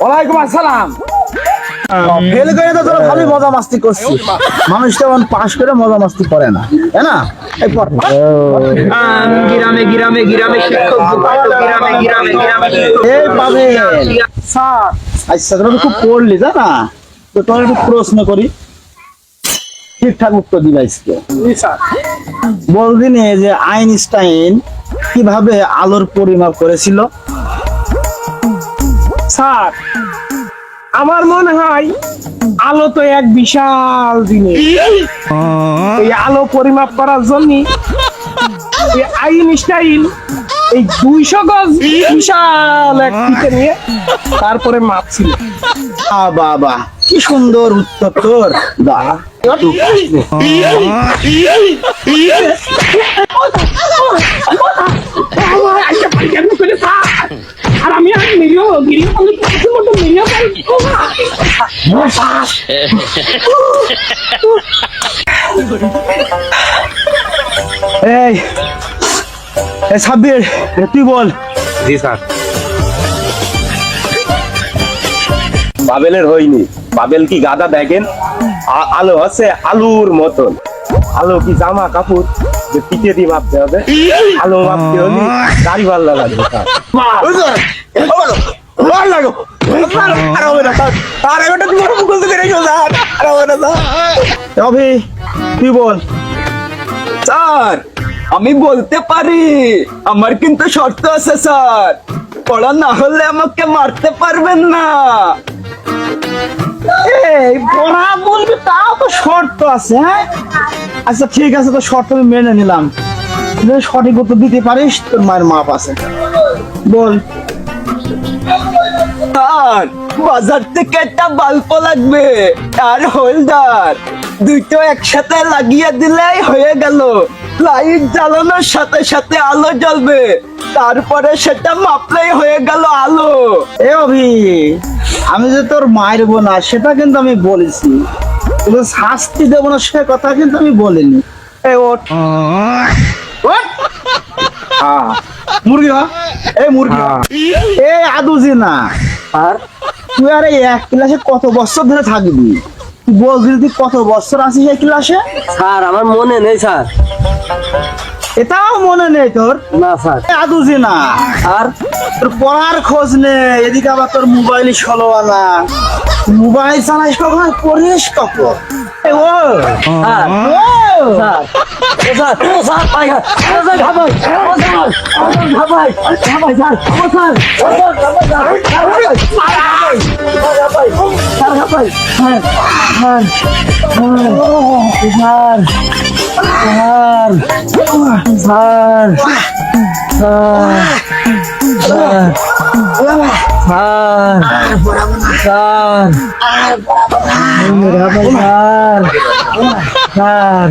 ওয়ালাইকুম আসসালাম। ফেল করে তো তোরা ভালোই মজা মাস্তি করছিস। মানুষ তেমন পাশ করে মজা মাস্তি করে না, তাই না? এই পর গ্রামে গ্রামে গ্রামে শিক্ষক এই পাবে স্যার। আচ্ছা তোরা তো খুব পড়লি জানা, তো তোর একটু প্রশ্ন করি, ঠিকঠাক উত্তর দিবা আজকে। বলদিন যে আইনস্টাইন কিভাবে আলোর পরিমাপ করেছিল? স্যার আমার মনে হয় আলো তো এক বিশাল জিনিস, এই আলো পরিমাপ করার জন্য আইনস্টাইন এই 200 গজ বিশাল এক ফিতে নিয়ে তারপরে মাপছিল। বাবা কি সুন্দর উত্তর তোর। আর আমি এই সাব্বির তুই বল। জি স্যার। বাবেলের হয়নি। বাবেল কি গাদা দেখেন? আলো আছে আলুর মতন। আলো কি জামা কাপড় যে পিঠে দিয়ে মাপতে হবে? আলো মাপতে হলে গাড়ি ভাল্লা লাগবে স্যার। তুই বল। স্যার আমি বলতে পারি, আমার কিন্তু শর্ত আছে স্যার, পড়া না হলে আমাকে মারতে পারবেন না। এই পড়া বলবি তাও তো শর্ত আছে। হ্যাঁ আচ্ছা ঠিক আছে, তো শর্ত আমি মেনে নিলাম। সঠিক উত্তর দিতে পারিস তোর মায়ের মাপ আছে, বল। স্যার বাজার থেকে একটা বাল্ব লাগবে আর হোল্ডার, দুটো একসাথে লাগিয়ে দিলেই হয়ে গেল। লাইট জ্বালানোর সাথে সাথে আলো জ্বলবে, তারপরে সেটা মাপলেই হয়ে গেল আলো। এ অভি, আমি যে তোর মায়ের বোনা সেটা কিন্তু আমি বলেছি, তোকে শাস্তি দেবো না সে কথা কিন্তু আমি বলিনি। এই ওঠ ওঠ। মুরগি হা, এই মুরগি এই আদুজি না। আর তুই আর এই এক ক্লাসে কত বছর ধরে থাকবি? তুই বলছিস তুই কত বছর আছিস এই ক্লাসে? স্যার আমার মনে নেই স্যার। এটাও মনে নেই তোর? না স্যার। আদুজি না। আর তোর পড়ার খোঁজ নেই, এদিকে আবার তোর মোবাইল ষোলো আনা। মোবাইল চালাইস কখন, পড়িস কখন? ও স্যার স্যার ও স্যার ভাই ভাই স্যার